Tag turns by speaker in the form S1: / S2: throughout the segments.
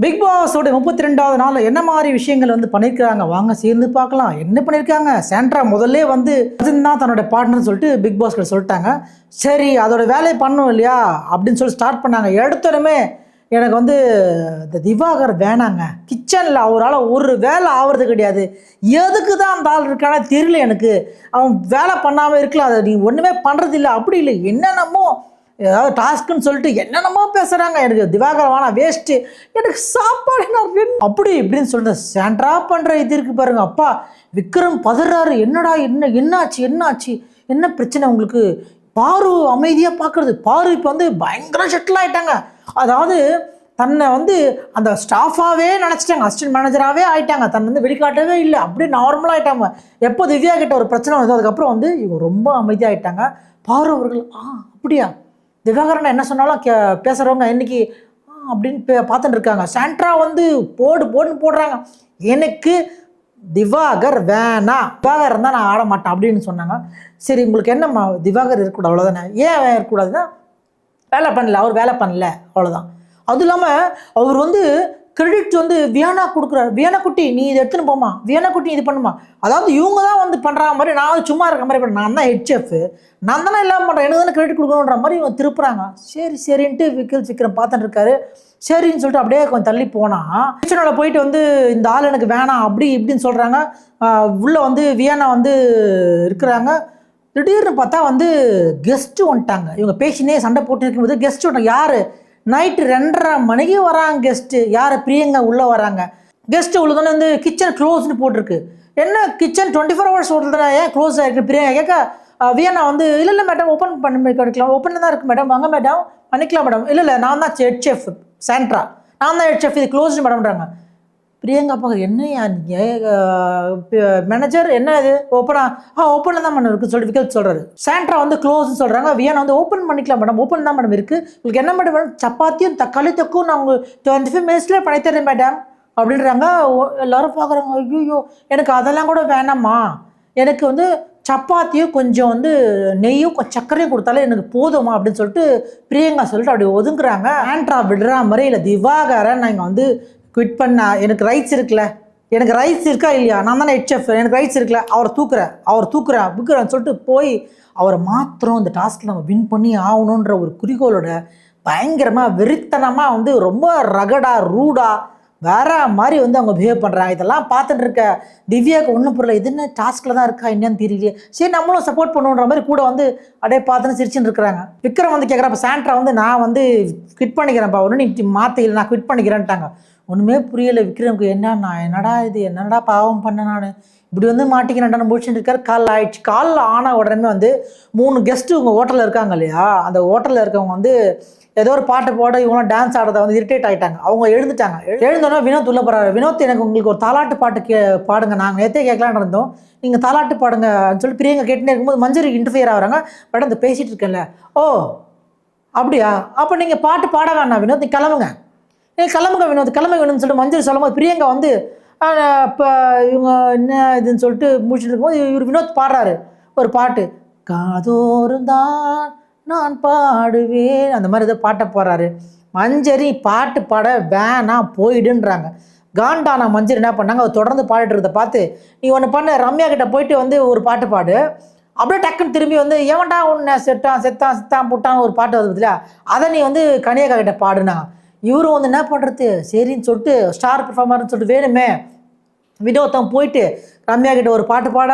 S1: Big பாஸோட 32வது நாள் என்ன மாதிரி விஷயங்கள் வந்து பண்ணியிருக்காங்க வாங்க சேர்ந்து பார்க்கலாம். என்ன பண்ணியிருக்காங்க, சாண்ட்ரா முதல்ல வந்து தான் தன்னோட பார்ட்னர் சொல்லிட்டு பிக் பாஸ் கிட்ட சொல்லிட்டாங்க. சரி அதோட வேலையை பண்ணணும் இல்லையா அப்படின்னு சொல்லி ஸ்டார்ட் பண்ணாங்க. எடுத்தோடனே எனக்கு வந்து இந்த திவாகர் வேணாங்க, கிச்சனில் அவரால் ஒரு வேலை ஆகிறது கிடையாது, எதுக்கு தான் அந்த ஆள் இருக்கானே தெரியல, எனக்கு அவன் வேலை பண்ணாமல் இருக்கலாம், அதை நீ ஒன்றுமே பண்ணுறது இல்லை அப்படி இல்லை என்னென்னமோ ஏதாவது டாஸ்க்குன்னு சொல்லிட்டு என்னென்னமோ பேசுகிறாங்க. எனக்கு திவாகர் வேணாம், வேஸ்ட்டு, எனக்கு சாப்பாடு நான் அப்படி இப்படின்னு சொல்லிட்டு சாண்ட்ரா பண்ணுற இது இருக்குது பாருங்க. அப்பா விக்ரம் பதறாரு, என்னடா என்னாச்சு என்ன பிரச்சனை உங்களுக்கு? பாரு அமைதியாக பார்க்குறது. பாரு இப்போ வந்து பயங்கர செட்டில் ஆகிட்டாங்க. அதாவது தன்னை வந்து அந்த ஸ்டாஃபாகவே நினச்சிட்டாங்க, அசிஸ்டன்ட் மேனேஜராகவே ஆகிட்டாங்க, தன்னை வந்து வெளிக்காட்டவே இல்லை, அப்படியே நார்மலாக ஆகிட்டாங்க. எப்போ திவ்யா கிட்ட ஒரு பிரச்சனை வந்தது அதுக்கப்புறம் வந்து இவங்க ரொம்ப அமைதியாக ஆகிட்டாங்க. பாரு அவர்கள் அப்படியா திவாகரன் என்ன சொன்னாலும் பேசுகிறவங்க இன்னைக்கு அப்படின்னு பார்த்துட்டு இருக்காங்க. சாண்ட்ரா வந்து போடுன்னு போடுறாங்க. எனக்கு திவாகர் வேணாம், திவாகர் இருந்தால் நான் ஆட மாட்டேன் அப்படின்னு சொன்னாங்க. சரி உங்களுக்கு என்னம்மா, திவாகர் இருக்கக்கூடாது அவ்வளோதானே, ஏன் இருக்கக்கூடாதுன்னா வேலை பண்ணல, அவர் வேலை பண்ணல அவ்வளோதான். அதுவும் இல்லாமல் அவர் வந்து கிரெடிட் வந்து வியானா கொடுக்குறாரு. வியானா குட்டி நீ இதை எடுத்துன்னு போமா, வியானா குட்டி இது பண்ணுமா, அதாவது இவங்க தான் வந்து பண்ணுற மாதிரி, நான் சும்மா இருக்க மாதிரி பண்ண, நான் தான் ஹெட் செஃப், நான் தானே எல்லாம் பண்ணுறேன், எனக்கு தானே கிரெடிட் கொடுக்கணுன்ற மாதிரி இவங்க திருப்புறாங்க. சரின்ட்டு விக்ரம் பார்த்துட்டு இருக்காரு. சரின்னு சொல்லிட்டு அப்படியே கொஞ்சம் தள்ளி போனால் கிச்சனோட போயிட்டு வந்து இந்த ஆள் எனக்கு வேணாம் அப்படி இப்படின்னு சொல்கிறாங்க. உள்ளே வந்து வியானா வந்து இருக்கிறாங்க. திடீர்னு பார்த்தா வந்து கெஸ்ட்டு வந்துட்டாங்க. இவங்க பேசினே சண்டை போட்டு இருக்கும்போது கெஸ்ட்டு வந்துட்டாங்க. யார்? நைட்டு 2:30 மணிக்கு வராங்க கெஸ்ட்டு. யார்? பிரியங்கா உள்ளே வராங்க. கெஸ்ட்டு உள்ளதானே வந்து கிச்சன் க்ளோஸ்னு போட்டிருக்கு. என்ன கிச்சன் 24 hours ஓடுறதுனா ஏன் க்ளோஸ் ஆகிருக்கு? பிரியங்கா கேட்க வியன்னா வந்து இல்லை மேடம் ஓப்பன் பண்ணி கிடைக்கலாம், ஓப்பனில் தான் இருக்குது மேடம், வாங்க மேடம் பண்ணிக்கலாம் மேடம். இல்லை நான் தான் ஹெட் செஃப் சாண்ட்ரா, நான் தான் ஹெட் செஃப், இது க்ளோஸ்னு மேடம்ன்றாங்க. பிரியங்கா பார்க்க என்னையா நீங்கள் மேனேஜர் என்ன இது ஓப்பனில் தான் மேடம் இருக்குன்னு சொல்லிட்டு விக்கல் சொல்கிறாரு. சாண்ட்ரா வந்து க்ளோஸ்ன்னு சொல்கிறாங்க. வியன்னா வந்து ஓப்பன் பண்ணிக்கலாம் மேடம், ஓப்பன் தான் மேடம் இருக்குது, உங்களுக்கு என்ன மேடம் வேணும், சப்பாத்தியும் தக்காளி தொக்கும் நான் உங்களுக்கு 25 minutesலேயே பண்ணித்தரேன் மேடம் அப்படின்றாங்க. எல்லோரும் பார்க்குறாங்க, ஐயோ எனக்கு அதெல்லாம் கூட வேணாம்மா, எனக்கு வந்து சப்பாத்தியும் கொஞ்சம் வந்து நெய்யும் கொஞ்சம் சர்க்கரையும் கொடுத்தாலே எனக்கு போதுமா அப்படின்னு சொல்லிட்டு பிரியங்கா சொல்லிட்டு அப்படி ஒதுங்குறாங்க. சாண்ட்ரா விடுற மாதிரி இல்லை, திவாகரன் நான் இங்கே வந்து குவிட் பண்ண எனக்கு ரைட்ஸ் இருக்குல்ல, எனக்கு ரைட்ஸ் இருக்கா இல்லையா, நான் தானே ஹெட் செஃப், எனக்கு ரைட்ஸ் இருக்குல்ல, அவர் தூக்குறேன்னு சொல்லிட்டு போய் அவரை மாத்திரம் இந்த டாஸ்கில் நம்ம வின் பண்ணி ஆகணுன்ற ஒரு குறிக்கோளோட பயங்கரமாக வெறித்தனமாக வந்து ரொம்ப ரகடாக ரூடாக வேற மாதிரி வந்து அவங்க பிஹேவ் பண்ணுறாங்க. இதெல்லாம் பார்த்துட்டு இருக்க திவ்யாவுக்கு ஒன்றும் புரியல, இது என்ன டாஸ்கில் தான் இருக்கா என்னன்னு தெரியலையே, சரி நம்மளும் சப்போர்ட் பண்ணுன்ற மாதிரி கூட வந்து அப்படியே பார்த்துன்னு சிரிச்சுன்னு இருக்கிறாங்க. விக்ரம் வந்து கேட்குறப்ப சாண்ட்ரா வந்து நான் வந்து குவிட் பண்ணிக்கிறேன்ப்பா, ஒன்று நீ மாற்றிக்கல, நான் குவிட் பண்ணிக்கிறேன்ட்டாங்க. ஒன்றுமே புரியலை விக்ரமுக்கு. என்னடா பாவம் பண்ண, நான் இப்படி வந்து மாட்டிக்கிறேன்டான்னு முடிச்சுட்டு இருக்காரு. கால் ஆயிடுச்சு. காலில் ஆன உடனே வந்து 3 கெஸ்ட்டு உங்கள் ஹோட்டலில் இருக்காங்க இல்லையா, அந்த ஹோட்டலில் இருக்கவங்க வந்து ஏதோ ஒரு பாட்டு போட இவங்களாம் டான்ஸ் ஆடுறதை வந்து இரிட்டேட் ஆகிட்டாங்க. அவங்க எழுந்துட்டாங்க. எழுந்தோன்னா வினோத் உள்ள போகிறாரு. வினோத் எனக்கு உங்களுக்கு ஒரு தாலாட்டு பாட்டு பாடுங்க, நாங்கள் நேற்றே கேட்கலான்னு இருந்தோம், நீங்கள் தாலாட்டு பாடுங்க அப்படின்னு சொல்லி பிரியங்கா கேட்டுனே இருக்கும்போது மஞ்சரி இன்டர்ஃபியர் ஆகிறாங்க. பட் அந்த பேசிகிட்டு இருக்கேன்ல, ஓ அப்படியா, அப்போ நீங்கள் பாட்டு பாட வேணாம் வினோத், நீ கிளம்புங்க வினோத் கிளம்புங்கன்னு சொல்லிட்டு மஞ்சரி சொல்லும்போது பிரியங்கா வந்து இப்போ இவங்க என்ன இதுன்னு சொல்லிட்டு முடிச்சுட்டு இருக்கும்போது இவர் வினோத் பாடுறாரு ஒரு பாட்டு, காதோறும் தான் நான் பாடுவேன், அந்த மாதிரி ஏதோ பாட்டை போடுறாரு. மஞ்சரி பாட்டு பாட வேணாம் போயிடுன்றாங்க. காண்டானா மஞ்சரி என்ன பண்ணாங்க, அவர் தொடர்ந்து பாடிட்டு இருக்கிறத பார்த்து நீ ஒன்று பண்ண, ரம்யா கிட்ட போயிட்டு வந்து ஒரு பாட்டு பாடு, அப்படியே டக்குன்னு திரும்பி வந்து ஏவன்டா உன்னை செத்தான் புட்டான்னு ஒரு பாட்டு வருது இல்லையா, அதை நீ வந்து கனியக்கா கிட்ட பாடுனா. இவரும் வந்து என்ன பண்ணுறது சரின்னு சொல்லிட்டு ஸ்டார் பெர்ஃபார்மர்னு சொல்லிட்டு வேணுமே வினோத்தம் போயிட்டு ரம்யா கிட்ட ஒரு பாட்டு பாட,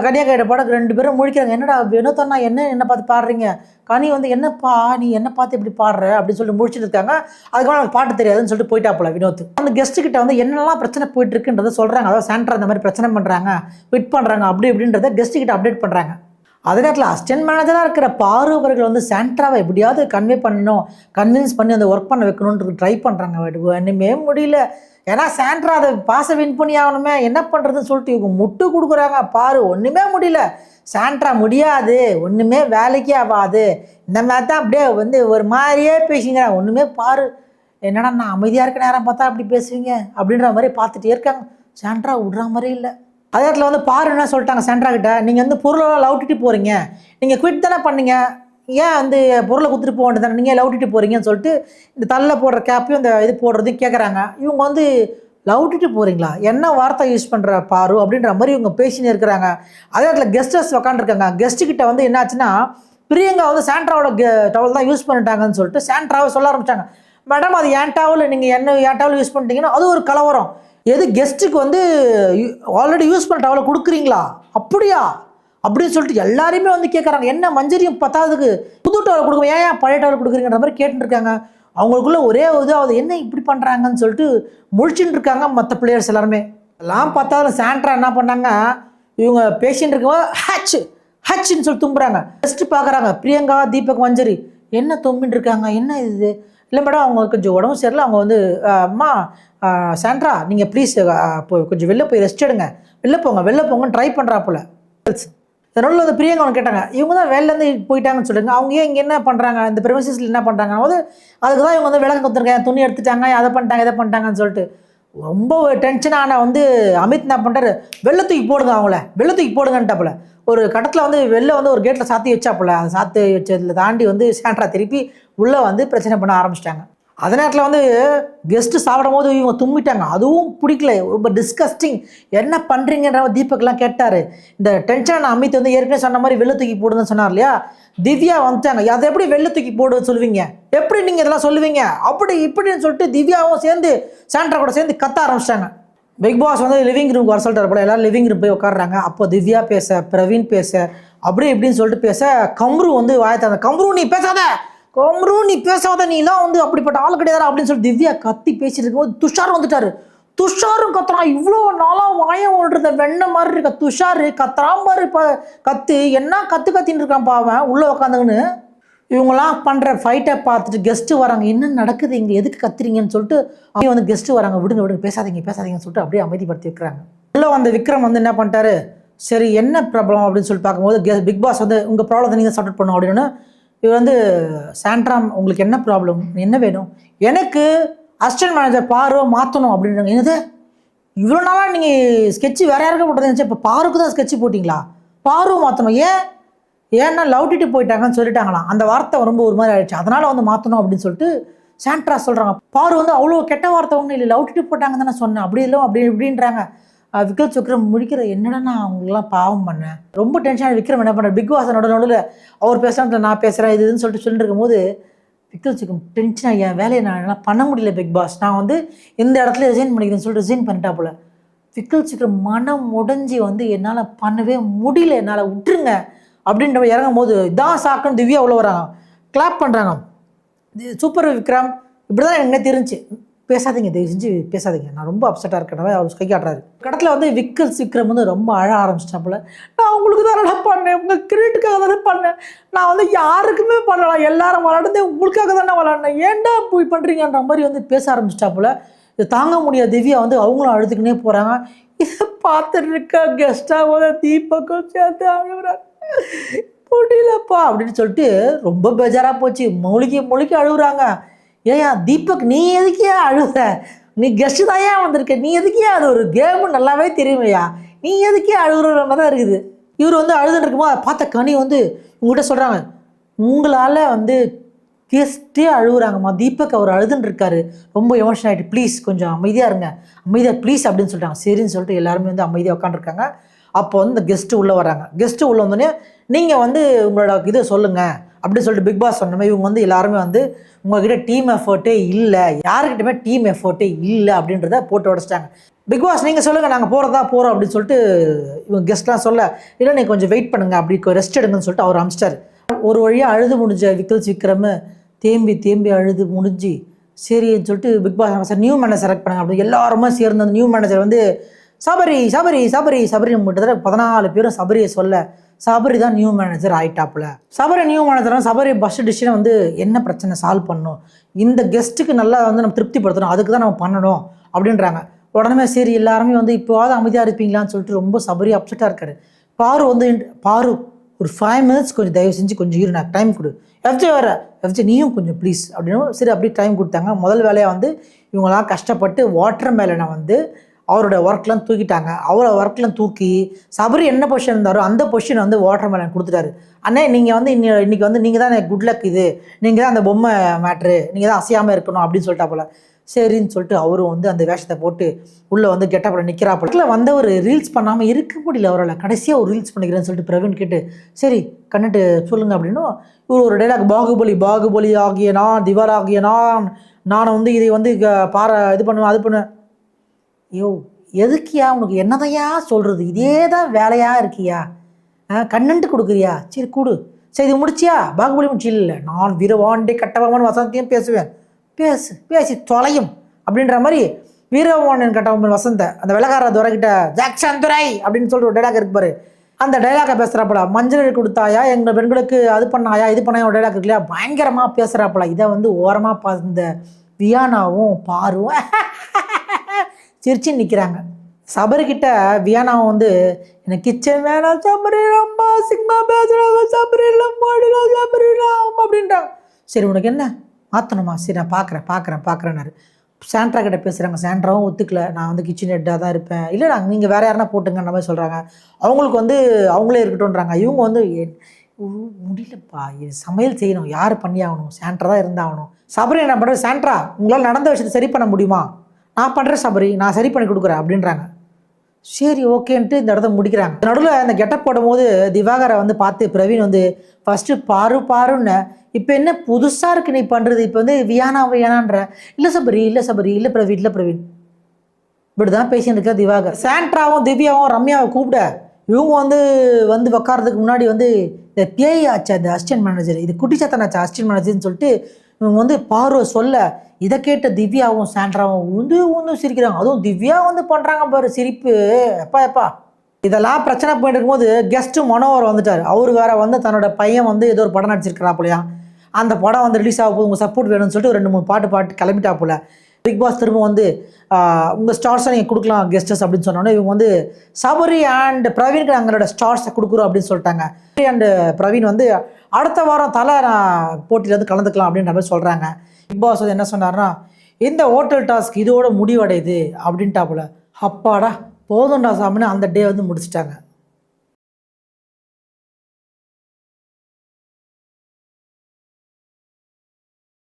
S1: கனியக்கா கிட்ட பாட, 2 பேரும் முழிக்கிறாங்க. என்னடா வினோத்தண்ணா என்ன பார்த்து பாடுறீங்க, கனி வந்து என்னப்பா நீ என்ன பார்த்து இப்படி பாடுற அப்படின்னு சொல்லிட்டு முடிச்சுட்டு இருக்காங்க. அதுக்கப்புறம் எனக்கு பாட்டு தெரியாதுன்னு சொல்லிட்டு போயிட்டாப்புல வினோத். அந்த கெஸ்ட்டுக்கிட்ட வந்து என்னெல்லாம் பிரச்சனை போயிட்டு இருக்குன்றதை சொல்கிறாங்க. அதாவது சாண்ட்ரா இந்த மாதிரி பிரச்சனை பண்ணுறாங்க, குவிட் பண்ணுறாங்க அப்படி இப்படின்றத கெஸ்ட்டுக்கிட்ட அப்டேட் பண்ணுறாங்க. அதே நேரத்தில் அசிஸ்டன்ட் மேனேஜராக இருக்கிற பாரு அவர்கள் வந்து சாண்ட்ராவை எப்படியாவது கன்வின்ஸ் பண்ணி அந்த ஒர்க் பண்ண வைக்கணுன்றது ட்ரை பண்ணுறாங்க. ஒன்றுமே முடியல. ஏன்னா சாண்ட்ரா அதை பாசை வின் பண்ணி ஆகணுமே, என்ன பண்ணுறதுன்னு சொல்லிட்டு இவங்க முட்டு கொடுக்குறாங்க. பாரு ஒன்றுமே முடியல, சாண்ட்ரா முடியாது, ஒன்றுமே வேலைக்கே ஆகாது, இந்த மாதிரி தான் அப்படியே வந்து ஒரு மாதிரியே பேசிங்கிறாங்க. ஒன்றுமே பாரு என்னடா நான் அமைதியாக இருக்க நேரம் பார்த்தா அப்படி பேசுவீங்க அப்படின்ற மாதிரி பார்த்துட்டே இருக்காங்க. சாண்ட்ரா விடுற மாதிரி இல்லை. அதே இடத்துல வந்து பாரு என்ன சொல்லிட்டாங்க சாண்ட்ரா கிட்ட, நீங்கள் வந்து பொருளெல்லாம் லவுட்டிட்டு போகிறீங்க, நீங்கள் குவிட் தானே பண்ணீங்க, ஏன் வந்து பொருளை கொடுத்துட்டு போக வேண்டியதானே, நீங்கள் லவுட்டிட்டு போகிறீங்கன்னு சொல்லிட்டு இந்த தள்ள போடுற கேப்பையும் இந்த இது போடுறதையும் கேட்குறாங்க. இவங்க வந்து லவுட்டிட்டு போகிறீங்களா, என்ன வார்த்தை யூஸ் பண்ணுற பாரு அப்படின்ற மாதிரி இவங்க பேசினே இருக்கிறாங்க. அதே இடத்துல கெஸ்டர்ஸ் உக்காண்டிருக்காங்க. கெஸ்ட்டுக்கிட்ட வந்து என்னாச்சுன்னா, பிரியங்கா வந்து சாண்ட்ராவோட டவல் தான் யூஸ் பண்ணிட்டாங்கன்னு சொல்லிட்டு சாண்ட்ராவை சொல்ல ஆரம்பித்தாங்க. மேடம் அது என் டவல், நீங்கள் என் டவல் யூஸ் பண்ணிட்டீங்கன்னா அது ஒரு கலவரம். எது கெஸ்ட்டுக்கு வந்து ஆல்ரெடி யூஸ் பண்ண டவலை கொடுக்குறீங்களா, அப்படியா அப்படின்னு சொல்லிட்டு எல்லாருமே வந்து கேட்குறாங்க. என்ன மஞ்சரியும் பத்தாவதுக்கு புது டவல் கொடுக்க, ஏன் பழைய டவல் கொடுக்குறீங்கன்ற மாதிரி கேட்டுருக்காங்க. அவங்களுக்குள்ள ஒரே இதாவது என்ன இப்படி பண்ணுறாங்கன்னு சொல்லிட்டு முழிச்சுட்டு இருக்காங்க மற்ற பிளேயர்ஸ் எல்லாருமே. எல்லாம் பார்த்தாலும் சாண்ட்ரா என்ன பண்ணாங்க, இவங்க பேசிட்டு இருக்கும்போது ஹச்சுன்னு சொல்லி தும்புறாங்க. ஃபஸ்ட்டு பார்க்குறாங்க பிரியங்கா, தீபக், மஞ்சரி என்ன தும்பின்னு இருக்காங்க, என்ன இது. இல்லை மேடம் அவங்க கொஞ்சம் உடம்பு சரியில்லை, அவங்க வந்து அம்மா சாண்ட்ரா நீங்கள் ப்ளீஸ் கொஞ்சம் வெளில போய் ரெஸ்ட் எடுங்க, வெளில போங்கன்னு ட்ரை பண்ணுறாப்புல. இதனால அந்த பிரியங்கா அவங்க கேட்டாங்க, இவங்க தான் வேலையிலேருந்து போயிட்டாங்கன்னு சொல்லுங்க, அவங்க ஏன் இங்கே என்ன பண்ணுறாங்க, இந்த ப்ரெமிசஸில் என்ன பண்ணுறாங்க போது அதுக்கு தான் இவங்க வந்து விளக்கம் கொடுத்துருக்காங்க, துணி எடுத்துட்டாங்க, அதை பண்ணிட்டாங்க, இதை பண்ணிட்டாங்கன்னு சொல்லிட்டு ரொம்ப டென்ஷனான வந்து அமித் என்ன பண்ணுறாரு, வெள்ளை தூக்கி போடுங்க, அவங்கள வெள்ளை தூக்கி போடுங்கன்ட்டாப்புல. ஒரு கட்டத்தில் வந்து வெளில வந்து ஒரு கேட்டில் சாத்தி வச்சாப்புல. அதை சாத்தி வச்சதில் தாண்டி வந்து சாண்ட்ரா திருப்பி உள்ளே வந்து பிரச்சனை பண்ண ஆரம்பிச்சிட்டாங்க. அதே நேரத்தில் வந்து கெஸ்ட்டு சாப்பிடும் போது இவங்க தும்பிட்டாங்க, அதுவும் பிடிக்கல, ரொம்ப டிஸ்கஸ்டிங், என்ன பண்ணுறீங்கன்ற தீபக்லாம் கேட்டார். இந்த டென்ஷனான அமித் வந்து ஏற்கனவே சொன்ன மாதிரி வெள்ளை தூக்கி போடுதுன்னு சொன்னார் இல்லையா, திவ்யா வந்துட்டாங்க. அதை எப்படி வெள்ளை தூக்கி போடுவது சொல்லுவீங்க, எப்படி நீங்கள் இதெல்லாம் சொல்லுவீங்க, அப்படி இப்படின்னு சொல்லிட்டு திவ்யாவும் சேர்ந்து சாண்ட்ரா கூட சேர்ந்து கத்த ஆரம்பிச்சிட்டாங்க. பிக் பாஸ் வந்து லிவிங் ரூம் வர சொல்லிட்டார் போல, எல்லாரும் லிவிங் ரூம் போய் உட்காடுறாங்க. அப்போ திவ்யா பேச, பிரவீன் பேச, அப்படி இப்படின்னு சொல்லிட்டு பேச, கம்ரு வந்து வாயத்தாங்க, கம்ரு நீ பேசாத, நீலாம் வந்து அப்படிப்பட்ட ஆள் கிடையாது அப்படின்னு சொல்லி திவ்யா கத்தி பேசிட்டு இருக்கும்போது துஷார் வந்துட்டாரு. துஷாரும் கத்துறான், இவ்வளோ நாளாக வாயம் ஓடுறத வெண்ண மாதிரி இருக்க துஷார் கத்துறான் பாரு. இப்போ கத்து என்ன கத்தின்னு இருக்கான் பாவன் உள்ளே உட்காந்துங்கன்னு. இவங்களாம் பண்ணுற ஃபைட்டை பார்த்துட்டு கெஸ்ட்டு வராங்க, என்ன நடக்குது இங்கே, எதுக்கு கத்துறீங்கன்னு சொல்லிட்டு அவங்க வந்து கெஸ்ட்டு வராங்க, விடுங்க பேசாதீங்கன்னு சொல்லிட்டு அப்படியே அமைதிப்படுத்தி வைக்கிறாங்க. உள்ளே வந்த விக்ரம் வந்து என்ன பண்ணிட்டாரு, சரி என்ன ப்ராப்ளம் அப்படின்னு சொல்லி பார்க்கும்போது பிக் பாஸ் வந்து உங்கள் ப்ராப்ளத்தை நீங்கள் சார்ட் அவுட் பண்ணணும் அப்படின்னு. இவர் வந்து சாண்ட்ரா உங்களுக்கு என்ன ப்ராப்ளம், என்ன வேணும், எனக்கு அசிஸ்டன்ட் மேனேஜர் பாரு மாற்றணும் அப்படின்றாங்க. என்னது இவ்வளோ நாளாக நீங்கள் ஸ்கெட்சு வேறு யாருக்கும் போட்டது, இப்போ பாருக்கு தான் ஸ்கெட்சு போட்டிங்களா, பாரு மாற்றணும், ஏன்னா லவுட்டிட்டு போயிட்டாங்கன்னு சொல்லிட்டாங்களாம். அந்த வார்த்தை ரொம்ப ஒரு மாதிரி ஆயிடுச்சு, அதனால் வந்து மாற்றணும் அப்படின்னு சொல்லிட்டு சாண்ட்ரா சொல்கிறாங்க. பாரு வந்து அவ்வளோ கெட்ட வார்த்தை ஒன்றும் இல்லை, லவுட்டிட்டு போட்டாங்க தானே சொன்னேன், அப்படி இல்லை இப்படின்றாங்க. விக்ரம் முடிக்கிற, என்னடா நான் அவங்களெலாம் பாவம் பண்ணேன், ரொம்ப டென்ஷனாக. விக்ரம் என்ன பண்ணுறேன், பிக் பாஸ் நடுவில் அவர் பேசுகிறேன் நான் பேசுகிறேன் இதுன்னு சொல்லிட்டு இருக்கும்போது விக்ரம் டென்ஷனாக என் வேலையை நான் என்னால் பண்ண முடியல பிக் பாஸ், நான் வந்து இந்த இடத்துல ரிசைன் பண்ணிக்கிறேன்னு சொல்லிட்டு ரிசைன் பண்ணிட்டாப்புல. விக்ரம் மனம் உடஞ்சி வந்து என்னால் பண்ணவே முடியல, என்னால் விட்டுருங்க அப்படின்ற இறங்கும் போது இதான் சாக்குன்னு திவ்யா உள்ள வராங்க, கிளாப் பண்ணுறாங்க. சூப்பர் விக்ரம், இப்படி தான் எனக்கு தெரிஞ்சு, பேசாதீங்க தயவு செஞ்சு பேசாதீங்க, நான் ரொம்ப அப்செட்டாக இருக்கேன் அவர் கை காட்டுறாரு. கடத்தில் வந்து விக்ரம் வந்து ரொம்ப அழ ஆரம்பிச்சிட்டாப்புல. நான் உங்களுக்கு தான் பண்ணேன், உங்கள் கிரெடிட்டுக்காக தானே பண்ணேன், நான் வந்து யாருக்குமே பண்ணலாம், எல்லாரும் விளாடுதே உங்களுக்காக தானே விளாட்னேன், ஏன்டா போய் பண்ணுறீங்கன்ற மாதிரி வந்து பேச ஆரம்பிச்சிட்டாப்புல. இது தாங்க முடியாது திவ்யா வந்து அவங்களும் அழுதுக்குன்னே போகிறாங்க. இதை பார்த்துட்டு இருக்க கெஸ்ட்டாக தீபக்கும் சேர்த்து அழுகுறாரு, முடியலப்பா அப்படின்னு சொல்லிட்டு ரொம்ப பெஜாராக போச்சு, மொழிக்கு அழுகுறாங்க. ஏயா தீபக் நீ எதுக்கே அழுகுற, நீ கெஸ்ட்டு தான் ஏன் வந்திருக்க, நீ எதுக்கே, அது ஒரு கேமு நல்லாவே தெரியுமையா, நீ எதுக்கே அழுகுற மாதிரி தான் இருக்குது. இவர் வந்து அழுதுன்னு இருக்குமோ அதை பார்த்த கனி வந்து உங்கள்கிட்ட சொல்கிறாங்க, உங்களால் வந்து கெஸ்ட்டே அழுகுறாங்கம்மா, தீபக் அவர் அழுதுன்னு இருக்காரு, ரொம்ப எமோஷன் ஆகிட்டு, ப்ளீஸ் கொஞ்சம் அமைதியாக இருங்க, அமைதியாக ப்ளீஸ் அப்படின்னு சொல்லிட்டாங்க. சரின்னு சொல்லிட்டு எல்லாருமே வந்து அமைதியாக உட்காந்துருக்காங்க. அப்போ வந்து இந்த கெஸ்ட்டு உள்ளே வராங்க. கெஸ்ட்டு உள்ளே வந்தோடனே நீங்கள் வந்து உங்களோட இதை சொல்லுங்கள் அப்படின்னு சொல்லிட்டு பிக் பாஸ் சொன்னமே, இவங்க வந்து எல்லாருமே வந்து உங்கள்கிட்ட டீம் எஃபர்ட்டே இல்லை, யாருக்கிட்டமே டீம் எஃபர்ட்டே இல்லை அப்படின்றத போட்டு உடச்சிட்டாங்க. பிக் பாஸ் நீங்கள் சொல்லுங்கள், நாங்கள் போகிறோம் அப்படின்னு சொல்லிட்டு இவங்க கெஸ்ட்லாம் சொல்ல, இல்லை நீங்கள் கொஞ்சம் வெயிட் பண்ணுங்கள், அப்படி ரெஸ்ட் எடுங்கன்னு சொல்லிட்டு அவர் அனுப்பிச்சிட்டாரு. ஒரு வழியாக அழுது முடிஞ்ச விக்ரம் தேம்பி அழுது முடிஞ்சு சரின்னு சொல்லிட்டு Bigg Boss sir new manager select பண்ணுங்க அப்படி எல்லாருமே சேர்ந்து அந்த நியூ மேனேஜர் வந்து சபரி கிட்டத்தட்ட 14 பேரும் சபரியை சொல்ல, சபரி தான் நியூ மேனேஜர் ஆயிட்டாப்புல. Sabari new manager, Sabari first டிசிஷனை வந்து என்ன பிரச்சனை சால்வ் பண்ணணும், இந்த கெஸ்ட்டுக்கு நல்லா வந்து நம்ம திருப்திப்படுத்தணும், அதுக்கு தான் நம்ம பண்ணணும் அப்படின்றாங்க. உடனே சரி எல்லாருமே வந்து இப்போவாது அமைதியாக இருப்பீங்களான்னு சொல்லிட்டு ரொம்ப சபரி அப்செட்டாக இருக்காரு. பாரு ஒரு 5 மினிட்ஸ் கொஞ்சம் தயவு செஞ்சு கொஞ்சம் இரு, நான் டைம் கொடு, எஃப்ஜே நீயும் கொஞ்சம் ப்ளீஸ் அப்படின்னு. சரி அப்படி டைம் கொடுத்தாங்க. முதல் வேலையாக வந்து இவங்களாம் கஷ்டப்பட்டு வாட்டர் மேலனை வந்து அவரோட ஒர்க்லாம் தூக்கிட்டாங்க. அவரோட ஒர்க்லாம் தூக்கி சபரி என்ன பொசிஷன் இருந்தாரோ அந்த பொசிஷன் வந்து வாட்டர்மேலன் கொடுத்துட்டாரு. அண்ணே நீங்கள் வந்து இன்னைக்கு வந்து நீங்கள் தான் குட் லக், இது நீங்கள் தான் அந்த பொம்மை மேட்ரு, நீங்கள் தான் அசையாமல் இருக்கணும் அப்படின்னு சொல்லிட்டா போல. சரின்னு சொல்லிட்டு அவரும் வந்து அந்த வேஷத்தை போட்டு உள்ளே வந்து கெட்டப்பில் நிற்கிறாப்புல. இல்லை வந்து ஒரு ரீல்ஸ் பண்ணாமல் இருக்க முடியல அவரால். கடைசியாக ஒரு ரீல்ஸ் பண்ணிக்கிறேன்னு சொல்லிட்டு பிரவீன் கேட்டு சரி கண்ணுட்டு சொல்லுங்கள் அப்படின்னும் இவர் ஒரு டைலாக், பாகுபலி ஆகிய நான், திவார் ஆகிய நான் வந்து இதை வந்து இது பண்ணுவேன் அது பண்ணுவேன். ஐயோ எதுக்கியா உனக்கு என்னதையா சொல்கிறது, இதே தான் வேலையாக இருக்கியா, கண்ணன்ட்டு கொடுக்குறியா, சரி கொடு, சரி இது முடிச்சியா, பாகுபலி முடிச்சு, இல்லை நான் வீரவாண்டே கட்டபொம்மன் வசந்தையும் பேசுவேன், பேசி தொலையும் அப்படின்ற மாதிரி வீரவாண்டன் கட்டபொம்மன் வசந்த அந்த வெள்ளக்கார துரைக்கிட்ட ஜாக்சன் துரை அப்படின்னு சொல்லிட்டு ஒரு டைலாக் இருக்கு பாரு. அந்த டைலாக்கை பேசுகிறாப்படா, மஞ்சள் கொடுத்தாயா எங்கள் பெண்களுக்கு அது பண்ணாயா இது பண்ணாயா ஒரு டைலாக் இருக்கு இல்லையா, பயங்கரமாக பேசுகிறாப்படா. இதை வந்து ஓரமாக பார்த்த வியானாவும் பாரும் சிரிச்சு நிற்கிறாங்க. சபரிக்கிட்ட வியானாவும் வந்து எனக்கு கிச்சன் வேணாம் சபரி, ரொம்ப சிக்மா பேசுகிறாங்க சபரி, அப்படின்றாங்க. சரி உனக்கு என்ன மாற்றணுமா, சரி நான் பார்க்குறேன்னாரு. சாண்ட்ரா கிட்ட பேசுகிறாங்க. சாண்ட்ராவும் ஒத்துக்கல, நான் வந்து கிச்சன் ஹெட்டாக தான் இருப்பேன், இல்லை நாங்கள் நீங்கள் வேறு யாருன்னா போட்டுங்கன்ற மாதிரி சொல்கிறாங்க. அவங்களுக்கு வந்து அவங்களே இருக்கட்டும்ன்றாங்க. இவங்க வந்து முடியலப்பா, சமையல் செய்யணும், யார் பண்ணி ஆகணும், சாண்ட்ரா தான் இருந்தாகணும். சபரி என்ன பண்ணுறது, சாண்ட்ரா உங்களால் நடந்த விஷயத்தை சரி பண்ண முடியுமா, நான் பண்ணுறேன் சபரி, நான் சரி பண்ணி கொடுக்குறேன் அப்படின்றாங்க. சரி ஓகேன்ட்டு இந்த இடத்த முடிக்கிறாங்க. நடுவில் அந்த கெட்டப் போடும்போது திவாகரை வந்து பார்த்து பிரவீன் வந்து ஃபஸ்ட்டு பாருன்னு, இப்போ என்ன புதுசாக இருக்குது நீ பண்ணுறது, இப்போ வந்து வியானான்ற, இல்லை சபரி இல்லை பிரவீன் இப்படி தான் பேசின்னு இருக்கா திவாகர். சாண்ட்ராவும் திவ்யாவும் ரம்யாவை கூப்பிட இவங்க வந்து உக்காரதுக்கு முன்னாடி வந்து இந்த பேய் ஆச்சு அந்த அசிஸ்டன்ட் மேனேஜர், இது குட்டிச்சாத்தனாச்சு அசிஸ்டன்ட் மேனேஜர்னு சொல்லிட்டு இவங்க வந்து பார்வை சொல்ல இதை கேட்ட திவ்யாவும் சாண்ட்ராவும் உந்து சிரிக்கிறாங்க. அதுவும் திவ்யா வந்து பண்ணுறாங்க பாரு சிரிப்பு, எப்பா இதெல்லாம் பிரச்சனை போயிட்டு இருக்கும்போது கெஸ்ட்டு மனோவர் வந்துட்டார். அவர் வேற வந்து தன்னோட பையன் வந்து ஏதோ ஒரு படம் நடிச்சிருக்கிறாப்புலையா, அந்த படம் வந்து ரிலீஸ் ஆக போது உங்கள் சப்போர்ட் வேணும்னு சொல்லிட்டு 2-3 பாட்டு கிளம்பிட்டாப்புல. பிக் பாஸ் திரும்ப வந்து உங்கள் ஸ்டார்ஸை நீங்கள் கொடுக்கலாம் கெஸ்டஸ் அப்படின்னு சொன்னோன்னே இவங்க வந்து சபரி அண்ட் பிரவீனுக்கு நாங்களோட ஸ்டார்ஸை கொடுக்குறோம் அப்படின்னு சொல்லிட்டாங்க. அண்டு பிரவீன் வந்து அடுத்த வாரம் நான் போட்டியில் வந்து கலந்துக்கலாம் அப்படின்ற மாதிரி சொல்கிறாங்க. பிக் பாஸ் வந்து என்ன சொன்னார்னா, இந்த ஹோட்டல் டாஸ்க் இதோட முடிவடையுது அப்படின்ட்டாப்புல. அப்பாடா போதும்டா சாமின்னு அந்த டே வந்து முடிச்சிட்டாங்க.